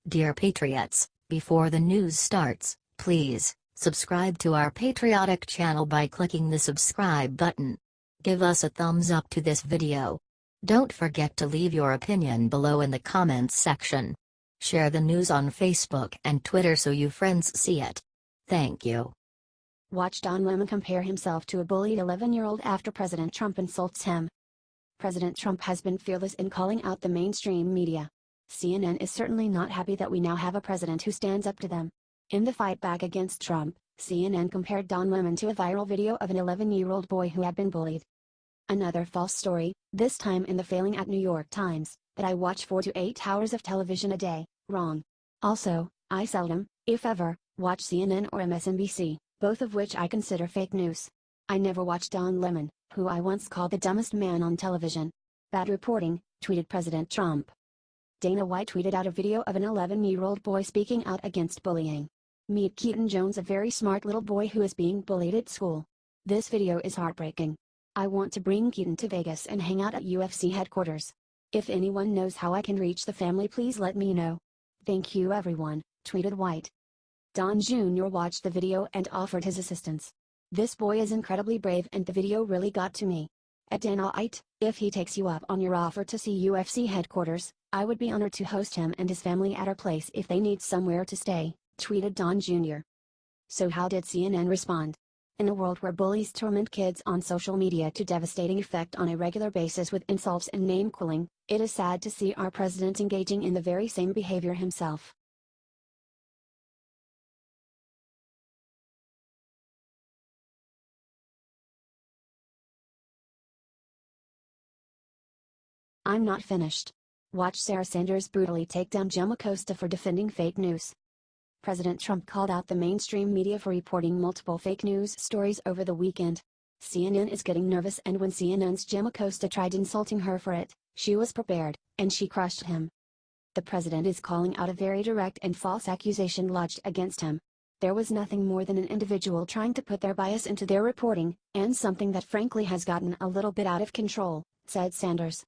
Dear Patriots, before the news starts, please subscribe to our patriotic channel by clicking the subscribe button. Give us a thumbs up to this video. Don't forget to leave your opinion below in the comments section. Share the news on Facebook and Twitter so you friends see it. Thank you. Watch Don Lemon compare himself to a bullied 11-year-old after President Trump insults him. President Trump has been fearless in calling out the mainstream media. CNN is certainly not happy that we now have a president who stands up to them. In the fight back against Trump, CNN compared Don Lemon to a viral video of an 11-year-old boy who had been bullied. Another false story, this time in the failing at New York Times, that I watch 4 to 8 hours of television a day, wrong. Also, I seldom, if ever, watch CNN or MSNBC, both of which I consider fake news. I never watch Don Lemon, who I once called the dumbest man on television. Bad reporting, tweeted President Trump. Dana White tweeted out a video of an 11-year-old boy speaking out against bullying. Meet Keaton Jones, a very smart little boy who is being bullied at school. This video is heartbreaking. I want to bring Keaton to Vegas and hang out at UFC Headquarters. If anyone knows how I can reach the family, please let me know. Thank you everyone, tweeted White. Don Jr. watched the video and offered his assistance. This boy is incredibly brave and the video really got to me. At Dana White, if he takes you up on your offer to see UFC Headquarters, I would be honored to host him and his family at our place if they need somewhere to stay, tweeted Don Jr. So how did CNN respond? In a world where bullies torment kids on social media to devastating effect on a regular basis with insults and name-calling, it is sad to see our president engaging in the very same behavior himself. I'm not finished. Watch Sarah Sanders brutally take down Gemma Costa for defending fake news. President Trump called out the mainstream media for reporting multiple fake news stories over the weekend. CNN is getting nervous, and when CNN's Gemma Costa tried insulting her for it, she was prepared, and she crushed him. The president is calling out a very direct and false accusation lodged against him. There was nothing more than an individual trying to put their bias into their reporting, and something that frankly has gotten a little bit out of control, said Sanders.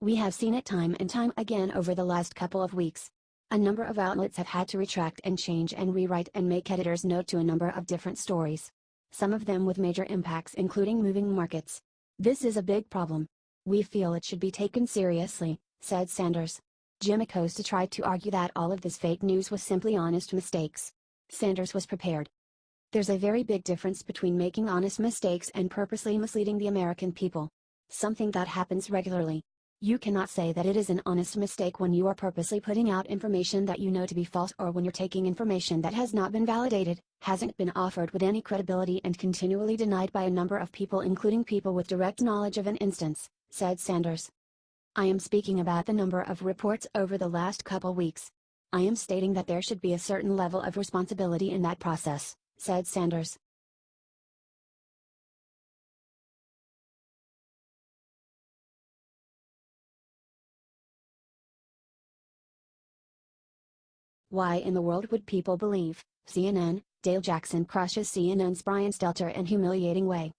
We have seen it time and time again over the last couple of weeks. A number of outlets have had to retract and change and rewrite and make editor's note to a number of different stories. Some of them with major impacts, including moving markets. This is a big problem. We feel it should be taken seriously, said Sanders. Gemma Costa tried to argue that all of this fake news was simply honest mistakes. Sanders was prepared. There's a very big difference between making honest mistakes and purposely misleading the American people. Something that happens regularly. You cannot say that it is an honest mistake when you are purposely putting out information that you know to be false, or when you're taking information that has not been validated, hasn't been offered with any credibility, and continually denied by a number of people, including people with direct knowledge of an instance, said Sanders. I am speaking about the number of reports over the last couple weeks. I am stating that there should be a certain level of responsibility in that process, said Sanders. Why in the world would people believe? CNN, Dale Jackson crushes CNN's Brian Stelter in humiliating way.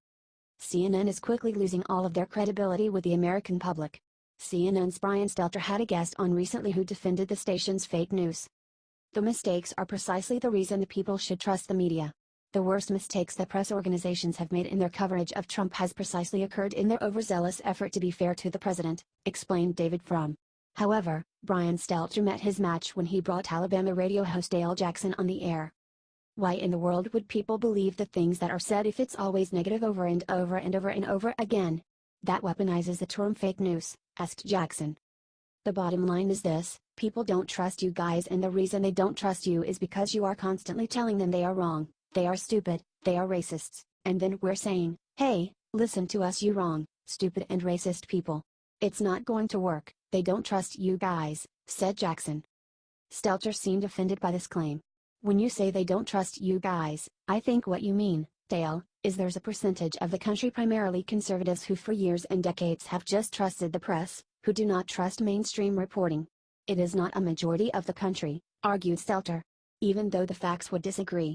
CNN is quickly losing all of their credibility with the American public. CNN's Brian Stelter had a guest on recently who defended the station's fake news. The mistakes are precisely the reason the people should trust the media. The worst mistakes that press organizations have made in their coverage of Trump has precisely occurred in their overzealous effort to be fair to the president, explained David Frum. However, Brian Stelter met his match when he brought Alabama radio host Dale Jackson on the air. Why in the world would people believe the things that are said if it's always negative over and over and over and over again? That weaponizes the term fake news, asked Jackson. The bottom line is this: people don't trust you guys, and the reason they don't trust you is because you are constantly telling them they are wrong, they are stupid, they are racists, and then we're saying, hey, listen to us, you wrong, stupid and racist people. It's not going to work. They don't trust you guys, said Jackson. Stelter seemed offended by this claim. When you say they don't trust you guys, I think what you mean, Dale, is there's a percentage of the country, primarily conservatives, who for years and decades have just trusted the press, who do not trust mainstream reporting. It is not a majority of the country, argued Stelter. Even though the facts would disagree.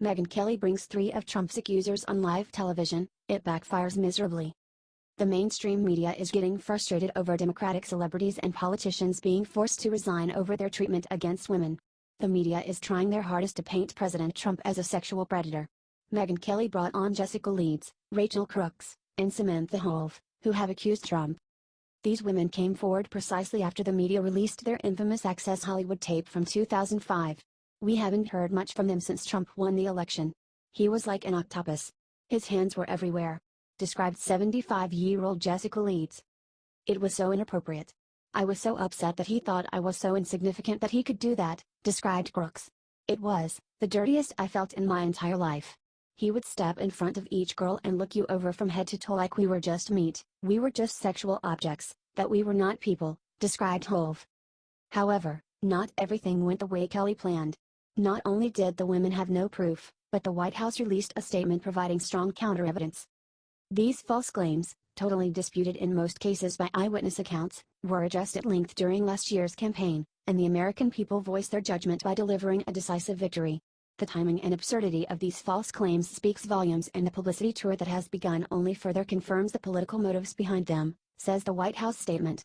Megyn Kelly brings 3 of Trump's accusers on live television, it backfires miserably. The mainstream media is getting frustrated over Democratic celebrities and politicians being forced to resign over their treatment against women. The media is trying their hardest to paint President Trump as a sexual predator. Megyn Kelly brought on Jessica Leeds, Rachel Crooks, and Samantha Hove, who have accused Trump. These women came forward precisely after the media released their infamous Access Hollywood tape from 2005. We haven't heard much from them since Trump won the election. He was like an octopus. His hands were everywhere, described 75-year-old Jessica Leeds. It was so inappropriate. I was so upset that he thought I was so insignificant that he could do that, described Crooks. It was the dirtiest I felt in my entire life. He would step in front of each girl and look you over from head to toe like we were just meat, we were just sexual objects, that we were not people, described Hove. However, not everything went the way Kelly planned. Not only did the women have no proof, but the White House released a statement providing strong counter-evidence. These false claims, totally disputed in most cases by eyewitness accounts, were addressed at length during last year's campaign, and the American people voiced their judgment by delivering a decisive victory. The timing and absurdity of these false claims speaks volumes, and the publicity tour that has begun only further confirms the political motives behind them, says the White House statement.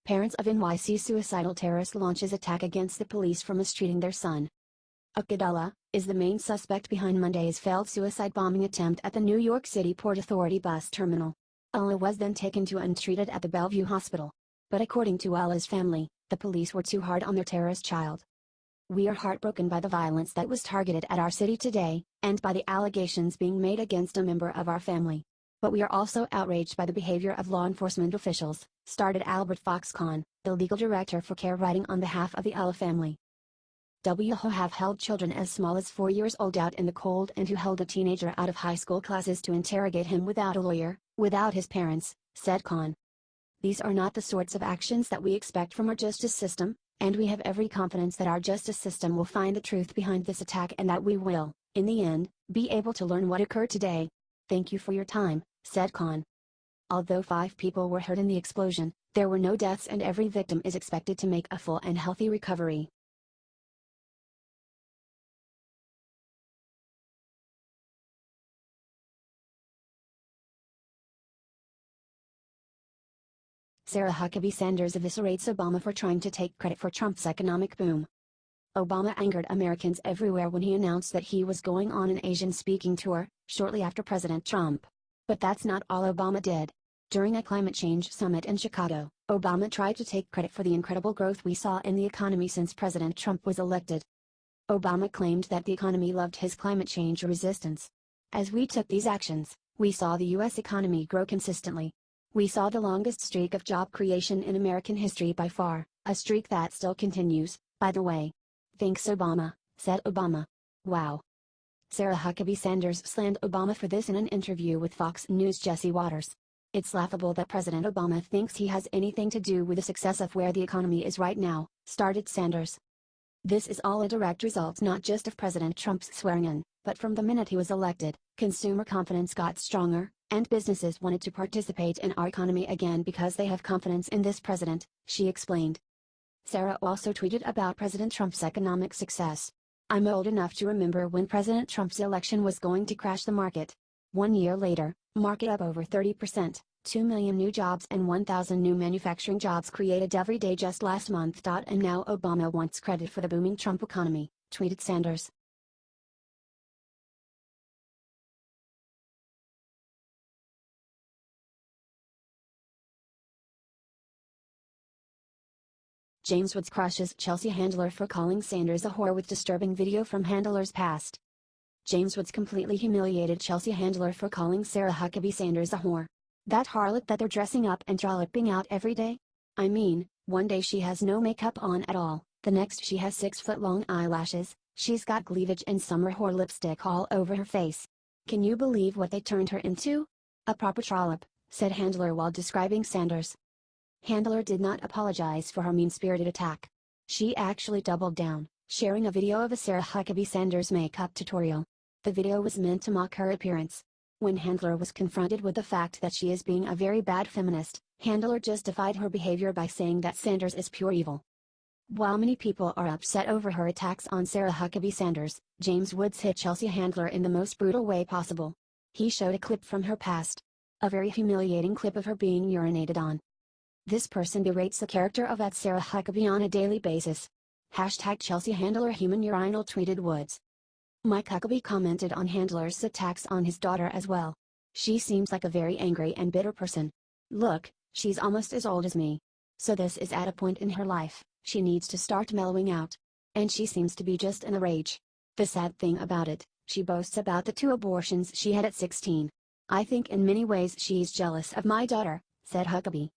Parents of NYC suicidal terrorist launches attack against the police for mistreating their son. Accusers is the main suspect behind Monday's failed suicide bombing attempt at the New York City Port Authority bus terminal. Allah was then taken to and treated at the Bellevue Hospital. But according to Allah's family, the police were too hard on their terrorist child. We are heartbroken by the violence that was targeted at our city today, and by the allegations being made against a member of our family. But we are also outraged by the behavior of law enforcement officials, started Albert Foxconn, the legal director for CARE, writing on behalf of the Allah family. Who have held children as small as 4 years old out in the cold, and who held a teenager out of high school classes to interrogate him without a lawyer, without his parents, said Khan. These are not the sorts of actions that we expect from our justice system, and we have every confidence that our justice system will find the truth behind this attack and that we will, in the end, be able to learn what occurred today. Thank you for your time, said Khan. Although 5 people were hurt in the explosion, there were no deaths and every victim is expected to make a full and healthy recovery. Sarah Huckabee Sanders eviscerates Obama for trying to take credit for Trump's economic boom. Obama angered Americans everywhere when he announced that he was going on an Asian-speaking tour, shortly after President Trump. But that's not all Obama did. During a climate change summit in Chicago, Obama tried to take credit for the incredible growth we saw in the economy since President Trump was elected. Obama claimed that the economy loved his climate change resistance. As we took these actions, we saw the U.S. economy grow consistently. We saw the longest streak of job creation in American history by far, a streak that still continues, by the way. Thanks Obama, said Obama. Wow. Sarah Huckabee Sanders slammed Obama for this in an interview with Fox News' Jesse Waters. It's laughable that President Obama thinks he has anything to do with the success of where the economy is right now, started Sanders. This is all a direct result not just of President Trump's swearing-in, but from the minute he was elected, consumer confidence got stronger, and businesses wanted to participate in our economy again because they have confidence in this president, she explained. Sarah also tweeted about President Trump's economic success. I'm old enough to remember when President Trump's election was going to crash the market. 1 year later, market up over 30%, 2 million new jobs and 1,000 new manufacturing jobs created every day just last month. And now Obama wants credit for the booming Trump economy, tweeted Sanders. James Woods crushes Chelsea handler for calling Sanders a whore with disturbing video from handler's past. James Woods completely humiliated Chelsea handler for calling Sarah Huckabee Sanders a whore. That harlot that they're dressing up and trolloping out every day? I mean, one day she has no makeup on at all, the next she has 6-foot-long eyelashes, she's got cleavage and summer whore lipstick all over her face. Can you believe what they turned her into? A proper trollop, said handler while describing Sanders. Handler did not apologize for her mean-spirited attack. She actually doubled down, sharing a video of a Sarah Huckabee Sanders makeup tutorial. The video was meant to mock her appearance. When Handler was confronted with the fact that she is being a very bad feminist, Handler justified her behavior by saying that Sanders is pure evil. While many people are upset over her attacks on Sarah Huckabee Sanders, James Woods hit Chelsea Handler in the most brutal way possible. He showed a clip from her past. A very humiliating clip of her being urinated on. This person berates the character of Sarah Huckabee on a daily basis. Hashtag Chelsea Handler human urinal, tweeted Woods. Mike Huckabee commented on Handler's attacks on his daughter as well. She seems like a very angry and bitter person. Look, she's almost as old as me. So this is at a point in her life, she needs to start mellowing out. And she seems to be just in a rage. The sad thing about it, she boasts about the 2 abortions she had at 16. I think in many ways she's jealous of my daughter, said Huckabee.